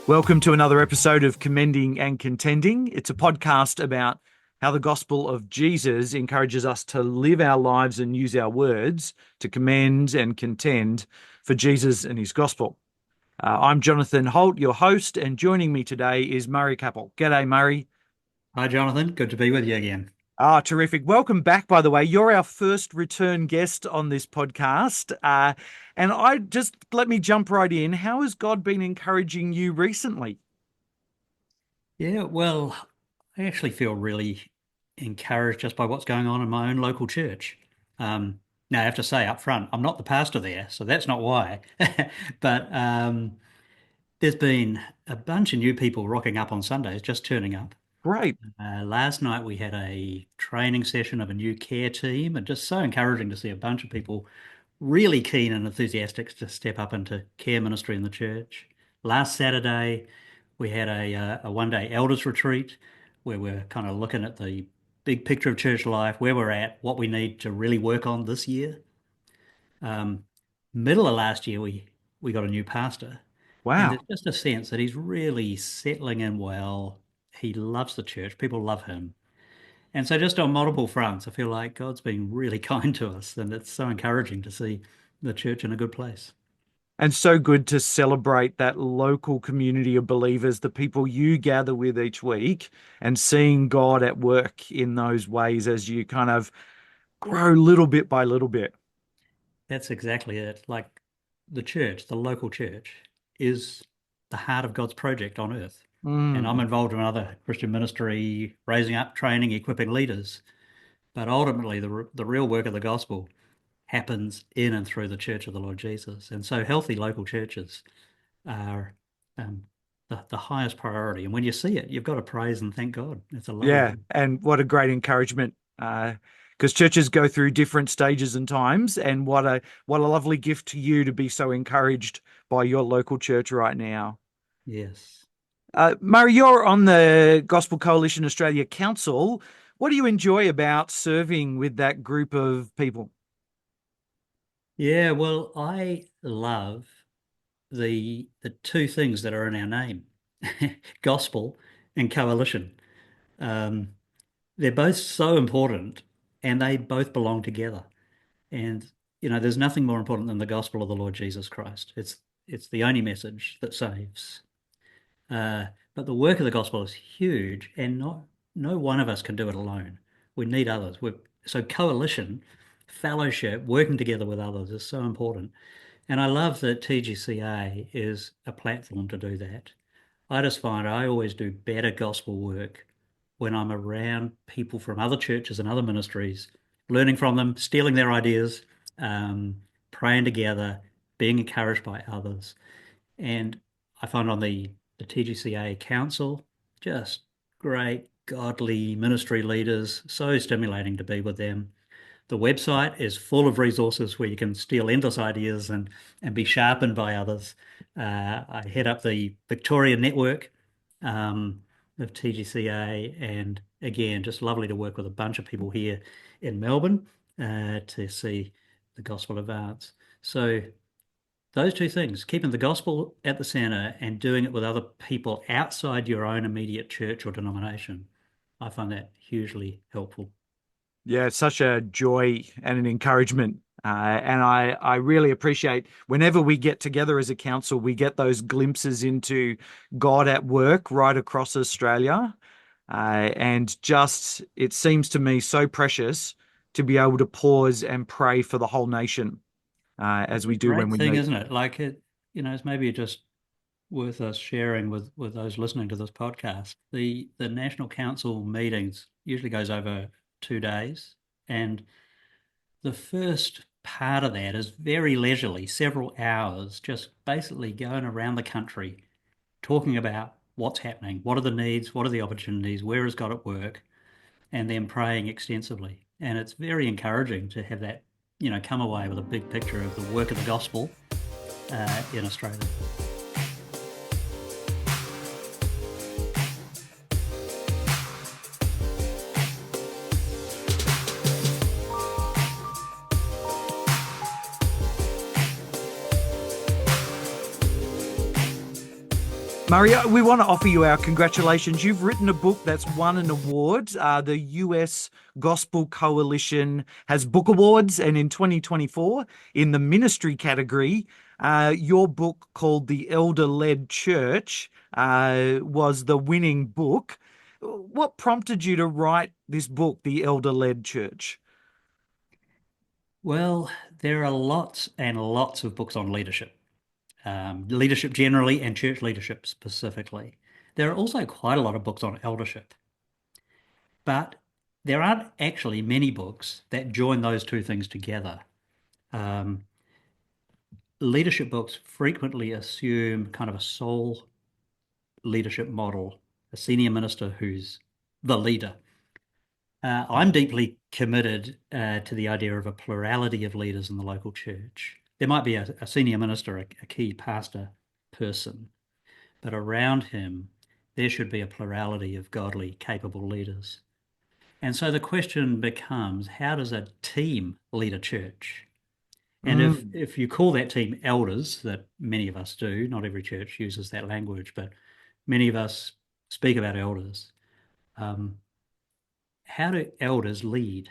Welcome to another episode of Commending and Contending. It's a podcast about how the gospel of Jesus encourages us to live our lives and use our words to commend and contend for Jesus and his gospel. I'm Jonathan Holt, your host, and joining me today is Murray Capill. G'day, Murray. Hi, Jonathan. Good to be with you again. Terrific. Welcome back, by the way. You're our first return guest on this podcast. And let me jump right in. How has God been encouraging you recently? Yeah, well, I actually feel really encouraged just by what's going on in my own local church. Now, I have to say up front, I'm not the pastor there, so that's not why. But there's been a bunch of new people rocking up on Sundays, just turning up. Great. Last night we had a training session of a new care team, and just so encouraging to see a bunch of people really keen and enthusiastic to step up into care ministry in the church. Last Saturday, we had a one-day elders retreat where we're kind of looking at the big picture of church life, where we're at, what we need to really work on this year. Um, Middle of last year, we got a new pastor, and Wow. there's just a sense that he's really settling in well. He loves the church. People love him. And so just on multiple fronts, I feel like God's been really kind to us, and it's so encouraging to see the church in a good place. And so good to celebrate that local community of believers, the people you gather with each week, and seeing God at work in those ways as you kind of grow little bit by little bit. That's exactly it. Like the church, the local church, is the heart of God's project on earth. And I'm Mm. involved in another Christian ministry, raising up, training, equipping leaders. But ultimately, the real work of the gospel happens in and through the church of the Lord Jesus. And so healthy local churches are the highest priority. And when you see it, you've got to praise and thank God. It's a lovely Yeah, thing. and what a great encouragement. Because churches go through different stages and times, and what a lovely gift to you to be so encouraged by your local church right now. Yes. Murray, you're on the Gospel Coalition Australia Council. What do you enjoy about serving with that group of people? Yeah, well, I love the two things that are in our name, gospel and coalition. Um, they're both so important and they both belong together. And there's nothing more important than the gospel of the Lord Jesus Christ. It's the only message that saves. Uh, but the work of the gospel is huge, and no one of us can do it alone. We need others. So coalition, fellowship, working together with others is so important. And I love that TGCA is a platform to do that. I just find I always do better gospel work when I'm around people from other churches and other ministries, learning from them, stealing their ideas, praying together, being encouraged by others. And I find on the TGCA Council, just great, godly ministry leaders, so stimulating to be with them. The website is full of resources where you can steal endless ideas and be sharpened by others. I head up the Victoria network of TGCA, and again, just lovely to work with a bunch of people here in Melbourne to see the gospel advance. So those two things, keeping the gospel at the center and doing it with other people outside your own immediate church or denomination, I find that hugely helpful. Yeah, it's such a joy and an encouragement. And I really appreciate whenever we get together as a council, we get those glimpses into God at work right across Australia. And just, it seems to me so precious to be able to pause and pray for the whole nation, as It's we a do when great we thing, meet. isn't it? Like it's maybe just worth us sharing with those listening to this podcast. The National Council meetings usually goes over 2 days, and the first part of that is very leisurely, several hours, just basically going around the country, talking about what's happening, what are the needs, what are the opportunities, where has God at work, and then praying extensively. And it's very encouraging to have that, come away with a big picture of the work of the gospel in Australia. Maria, we want to offer you our congratulations. You've written a book that's won an award. The US Gospel Coalition has book awards, and in 2024, in the ministry category, your book called The Elder-Led Church was the winning book. What prompted you to write this book, The Elder-Led Church? Well, there are lots and lots of books on leadership, leadership generally and church leadership specifically. There are also quite a lot of books on eldership, but there aren't actually many books that join those two things together. Um, Leadership books frequently assume kind of a sole leadership model, a senior minister who's the leader. I'm deeply committed to the idea of a plurality of leaders in the local church. There might be a senior minister, a key pastor person, but around him, there should be a plurality of godly, capable leaders. And so the question becomes, how does a team lead a church? And Mm. if you call that team elders, that many of us do, not every church uses that language, but many of us speak about elders. Um, how do elders lead?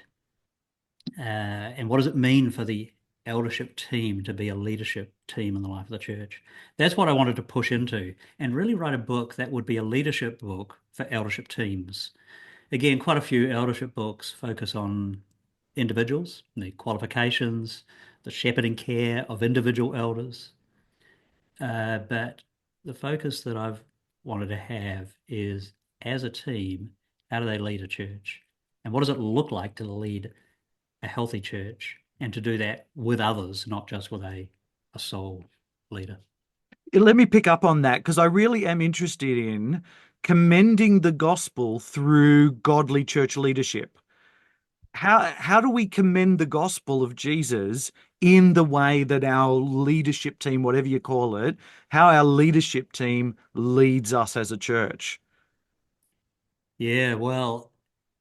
And what does it mean for the eldership team to be a leadership team in the life of the church? That's what I wanted to push into and really write a book that would be a leadership book for eldership teams. Again, quite a few eldership books focus on individuals, the qualifications, the shepherding care of individual elders. But the focus that I've wanted to have is as a team, how do they lead a church? And what does it look like to lead a healthy church and to do that with others, not just with a sole leader? Let me pick up on that because I really am interested in commending the gospel through godly church leadership. How do we commend the gospel of Jesus in the way that our leadership team, whatever you call it, how our leadership team leads us as a church? Yeah, well,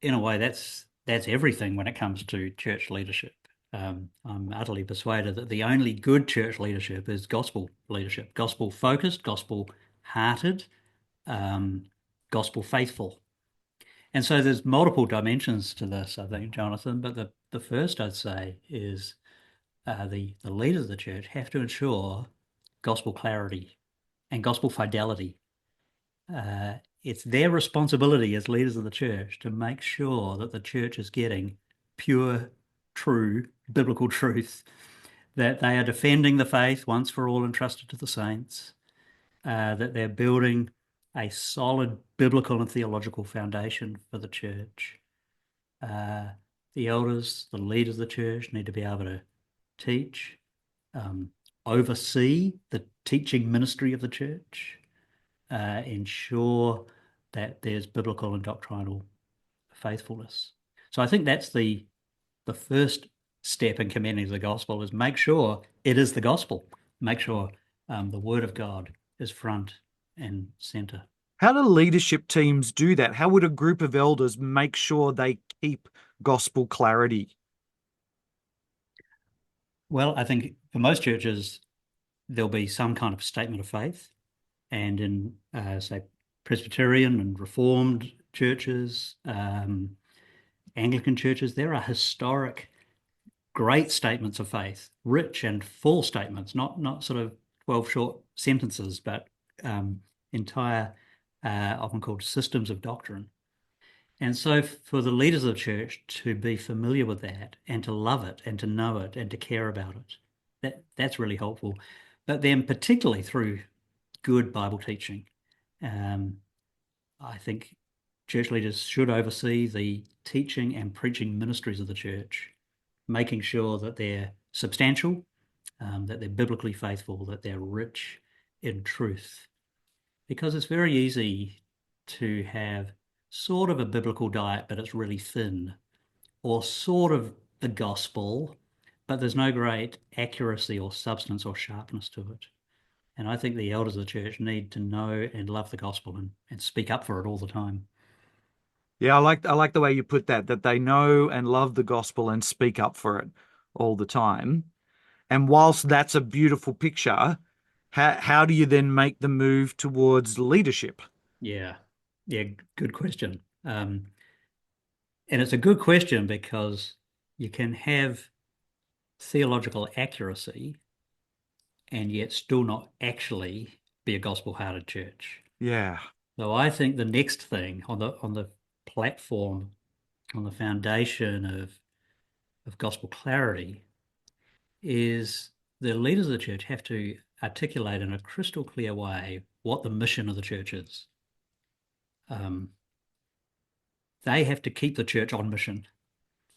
in a way, that's everything when it comes to church leadership. I'm utterly persuaded that the only good church leadership is gospel leadership, gospel focused, gospel hearted, um, gospel faithful. And so there's multiple dimensions to this, I think, Jonathan. But the first I'd say is the leaders of the church have to ensure gospel clarity and gospel fidelity. It's their responsibility as leaders of the church to make sure that the church is getting pure, true biblical truth, that they are defending the faith once for all entrusted to the saints, that they're building a solid biblical and theological foundation for the church. Uh, the elders, the leaders of the church need to be able to teach, um, oversee the teaching ministry of the church, ensure that there's biblical and doctrinal faithfulness. So I think that's the first step in commending the gospel is make sure it is the gospel. Make sure the word of God is front and center. How do leadership teams do that? How would a group of elders make sure they keep gospel clarity? Well, I think for most churches, there'll be some kind of statement of faith. And in, say, Presbyterian and Reformed churches, Anglican churches, there are historic, great statements of faith, rich and full statements, not sort of 12 short sentences, but entire, often called systems of doctrine. And so for the leaders of the church to be familiar with that and to love it and to know it and to care about it, that's really helpful. But then particularly through good Bible teaching, um, I think church leaders should oversee the teaching and preaching ministries of the church, making sure that they're substantial, that they're biblically faithful, that they're rich in truth. Because it's very easy to have sort of a biblical diet, but it's really thin, or sort of the gospel, but there's no great accuracy or substance or sharpness to it. And I think the elders of the church need to know and love the gospel and speak up for it all the time. Yeah, I like the way you put that, that they know and love the gospel and speak up for it all the time. And whilst that's a beautiful picture, how do you then make the move towards leadership? Yeah. Yeah, good question. And it's a good question because you can have theological accuracy and yet still not actually be a gospel-hearted church. Yeah. So I think the next thing on the platform, on the foundation of gospel clarity, is the leaders of the church have to articulate in a crystal clear way what the mission of the church is. Um, they have to keep the church on mission.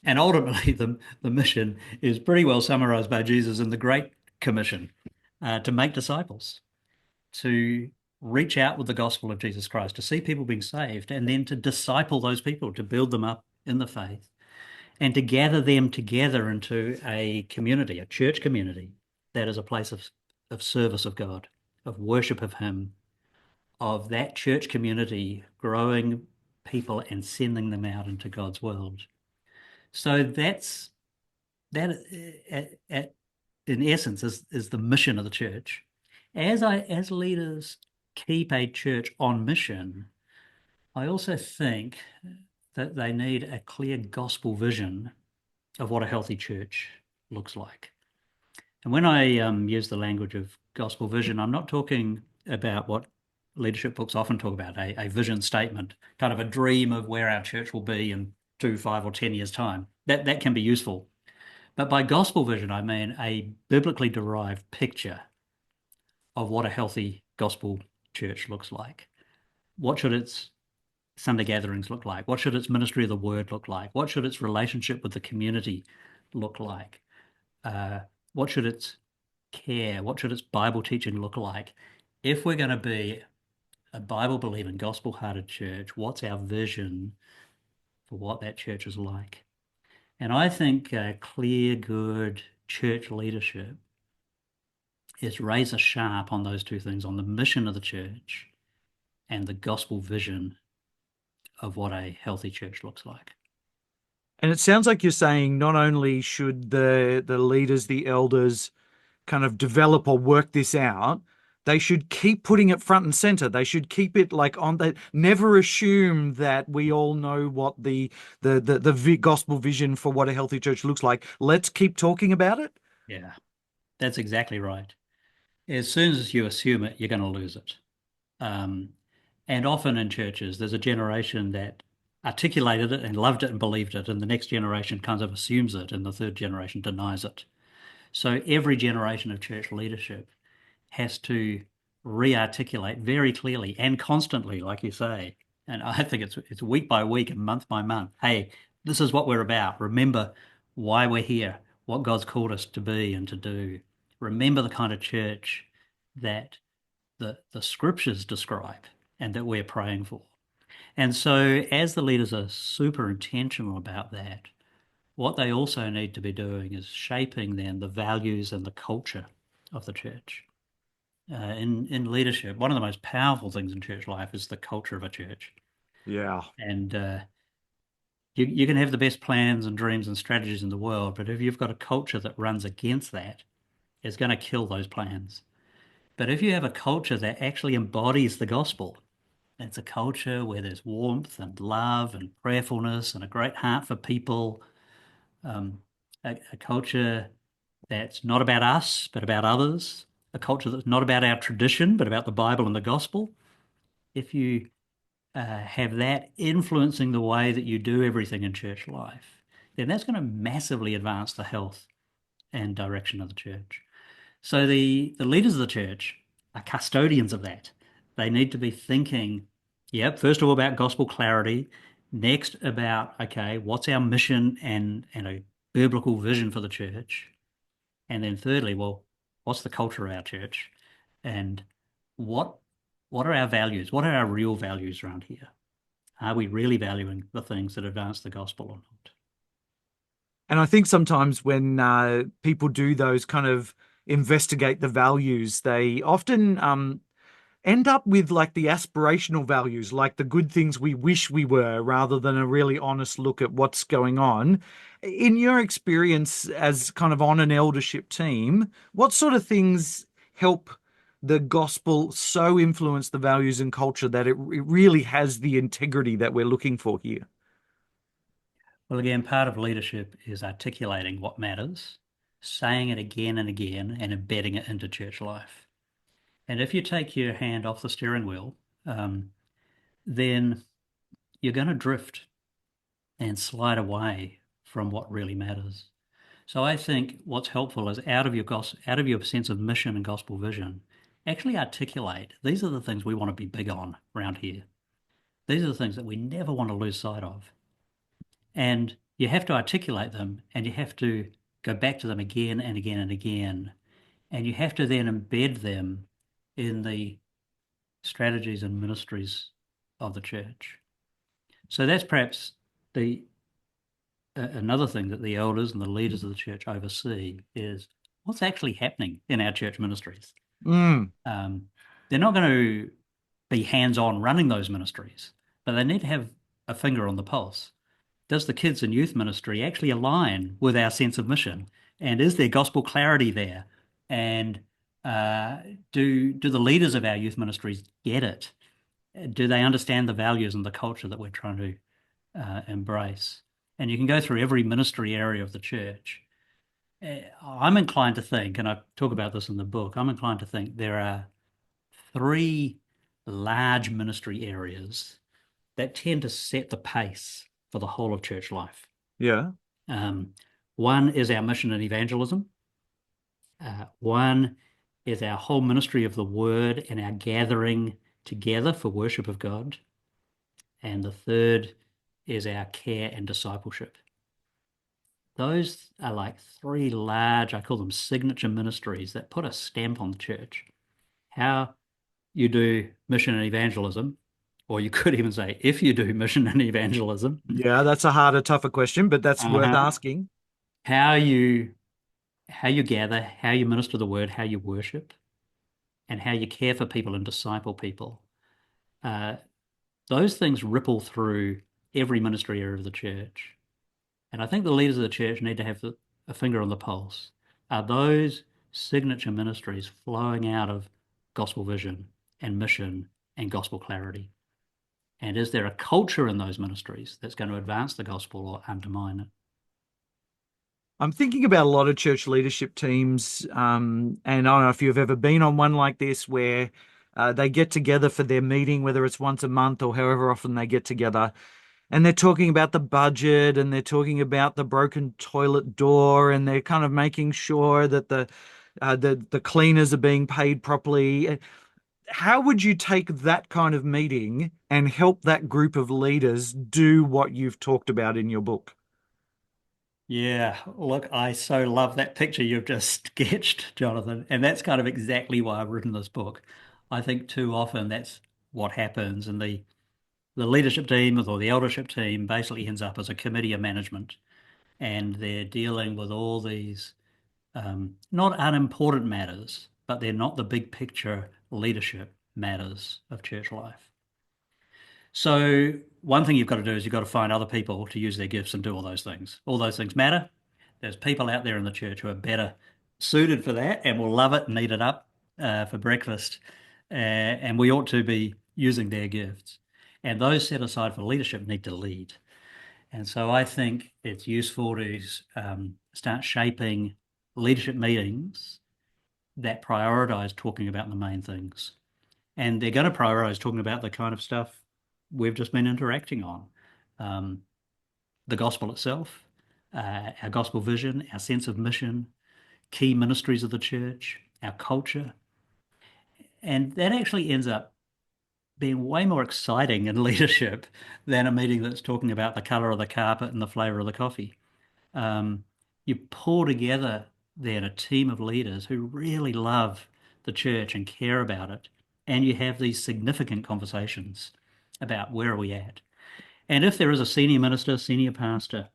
And ultimately, the mission is pretty well summarized by Jesus in the Great Commission, to make disciples, to reach out with the gospel of Jesus Christ, to see people being saved, and then to disciple those people, to build them up in the faith, and to gather them together into a community, a church community, that is a place of service of God, of worship of Him, of that church community growing people and sending them out into God's world. So that in essence is the mission of the church. As leaders keep a church on mission, I also think that they need a clear gospel vision of what a healthy church looks like. And when I use the language of gospel vision, I'm not talking about what leadership books often talk about, a vision statement, kind of a dream of where our church will be in 2, 5, or 10 years' time. That can be useful. But by gospel vision, I mean a biblically derived picture of what a healthy gospel church looks like. What should its Sunday gatherings look like? What should its ministry of the word look like? What should its relationship with the community look like? Uh, what should its care? What should its Bible teaching look like? If we're going to be a Bible believing, gospel hearted church, what's our vision for what that church is like? And I think clear, good church leadership is razor sharp on those two things, on the mission of the church and the gospel vision of what a healthy church looks like. And it sounds like you're saying not only should the leaders, the elders kind of develop or work this out, they should keep putting it front and center. They should keep it like on that. Never assume that we all know what the gospel vision for what a healthy church looks like. Let's keep talking about it. Yeah, that's exactly right. As soon as you assume it, you're going to lose it. Um, and often in churches, there's a generation that articulated it and loved it and believed it, and the next generation kind of assumes it, and the third generation denies it. So every generation of church leadership has to re-articulate very clearly and constantly, like you say. And I think it's week by week and month by month. Hey, this is what we're about. Remember why we're here, what God's called us to be and to do. Remember the kind of church that the scriptures describe and that we're praying for. And so as the leaders are super intentional about that, what they also need to be doing is shaping then the values and the culture of the church. In leadership, one of the most powerful things in church life is the culture of a church. Yeah. And you can have the best plans and dreams and strategies in the world, but if you've got a culture that runs against that, it's going to kill those plans. But if you have a culture that actually embodies the gospel, it's a culture where there's warmth and love and prayerfulness and a great heart for people, um, a culture that's not about us, but about others, a culture that's not about our tradition, but about the Bible and the gospel. If you have that influencing the way that you do everything in church life, then that's going to massively advance the health and direction of the church. So the leaders of the church are custodians of that. They need to be thinking, yep, first of all about gospel clarity, next about, okay, what's our mission and a biblical vision for the church? And then thirdly, well, what's the culture of our church? And what what are our values? What are our real values around here? Are we really valuing the things that advance the gospel or not? And I think sometimes when people do those kind of investigate the values, they often end up with like the aspirational values, like the good things we wish we were, rather than a really honest look at what's going on. In your experience as kind of on an eldership team, what sort of things help the gospel so influence the values and culture that it really has the integrity that we're looking for here? Well, again, part of leadership is articulating what matters, saying it again and again, and embedding it into church life. And if you take your hand off the steering wheel, then you're going to drift and slide away from what really matters. So I think what's helpful is out of your sense of mission and gospel vision, actually articulate these are the things we want to be big on around here. These are the things that we never want to lose sight of. And you have to articulate them and you have to go back to them again and again and again. And you have to then embed them in the strategies and ministries of the church. So that's perhaps the another thing that the elders and the leaders of the church oversee is what's actually happening in our church ministries. Mm, Um, they're not going to be hands-on running those ministries, but they need to have a finger on the pulse. Does the kids and youth ministry actually align with our sense of mission? And is there gospel clarity there? And uh, do the leaders of our youth ministries get it? Do they understand the values and the culture that we're trying to embrace? And you can go through every ministry area of the church. I'm inclined to think, and I talk about this in the book, I'm inclined to think there are three large ministry areas that tend to set the pace for the whole of church life. yeah. Um, one is our mission and evangelism. One is our whole ministry of the word and our gathering together for worship of God. And the third is our care and discipleship. Those are like three large, I call them signature ministries that put a stamp on the church. How you do mission and evangelism, or you could even say, if you do mission and evangelism, Yeah, that's a harder, tougher question, but that's worth uh, asking. how you how you gather, how you minister the word, how you worship, and how you care for people and disciple people. Uh, those things ripple through every ministry area of the church. And I think the leaders of the church need to have a finger on the pulse. Are those signature ministries flowing out of gospel vision and mission and gospel clarity? And is there a culture in those ministries that's going to advance the gospel or undermine it? I'm thinking about a lot of church leadership teams, and I don't know if you've ever been on one like this where they get together for their meeting, whether it's once a month or however often they get together, and they're talking about the budget and they're talking about the broken toilet door and they're kind of making sure that the cleaners are being paid properly. How would you take that kind of meeting and help that group of leaders do what you've talked about in your book? Yeah, look, I so love that picture you've just sketched, Jonathan. And that's kind of exactly why I've written this book. I think too often that's what happens, and the leadership team or the eldership team basically ends up as a committee of management, and they're dealing with all these not unimportant matters, but they're not the big picture leadership matters of church life. So one thing you've got to do is you've got to find other people to use their gifts and do all those things. All those things matter. There's people out there in the church who are better suited for that and will love it and eat it up for breakfast. And we ought to be using their gifts. And those set aside for leadership need to lead. And so I think it's useful to start shaping leadership meetings that prioritize talking about the main things. And they're going to prioritize talking about the kind of stuff we've just been interacting on. Um, the gospel itself, our gospel vision, our sense of mission, key ministries of the church, our culture. And that actually ends up being way more exciting in leadership than a meeting that's talking about the color of the carpet and the flavor of the coffee. You pull together then a team of leaders who really love the church and care about it, and you have these significant conversations about where are we at. And if there is a senior minister, senior pastor,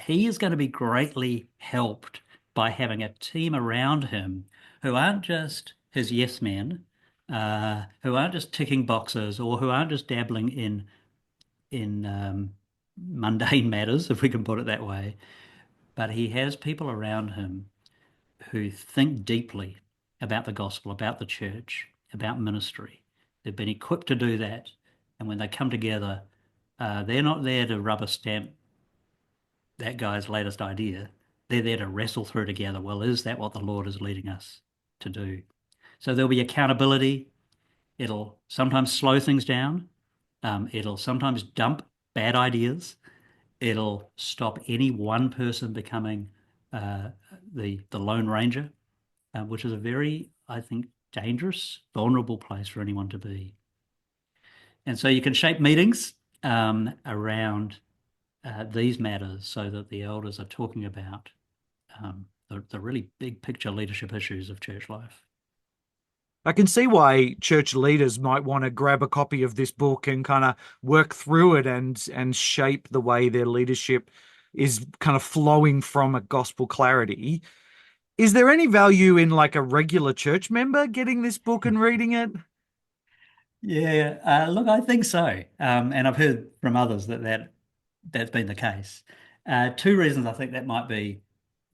he is going to be greatly helped by having a team around him who aren't just his yes men, who aren't just ticking boxes, or who aren't just dabbling in mundane matters, if we can put it that way, but he has people around him who think deeply about the gospel, about the church, about ministry. They've been equipped to do that. And when they come together, they're not there to rubber stamp that guy's latest idea. They're there to wrestle through together. Well, is that what the Lord is leading us to do? So there'll be accountability. It'll sometimes slow things down. It'll sometimes dump bad ideas. It'll stop any one person becoming the Lone Ranger, which is a very, I think, dangerous, vulnerable place for anyone to be. And so you can shape meetings around these matters so that the elders are talking about the really big picture leadership issues of church life. I can see why church leaders might want to grab a copy of this book and kind of work through it and shape the way their leadership is kind of flowing from a gospel clarity. Is there any value in like a regular church member getting this book and reading it? Yeah, look, I think so. And I've heard from others that's been the case. Two reasons I think that might be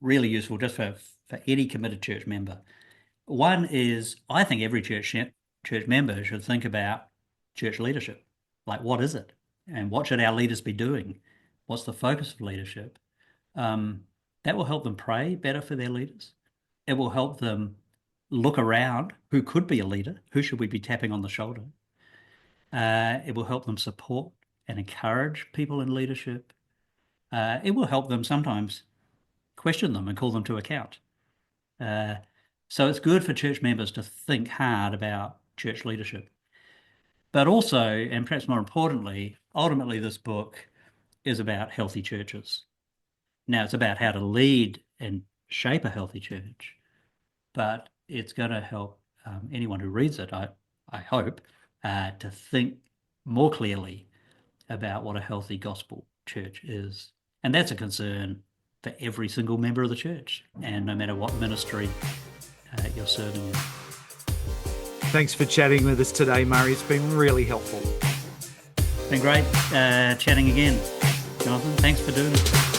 really useful just for any committed church member. One is I think every church member should think about church leadership. Like, what is it? And what should our leaders be doing? What's the focus of leadership? That will help them pray better for their leaders. It will help them look around who could be a leader, who should we be tapping on the shoulder. It will help them support and encourage people in leadership. It will help them sometimes question them and call them to account. So it's good for church members to think hard about church leadership. But also, and perhaps more importantly, ultimately this book is about healthy churches. Now, it's about how to lead and shape a healthy church, but it's going to help anyone who reads it, I hope, to think more clearly about what a healthy gospel church is. And that's a concern for every single member of the church, and no matter what ministry you're serving in. Thanks for chatting with us today, Murray. It's been really helpful. It's been great chatting again, Jonathan. Thanks for doing it.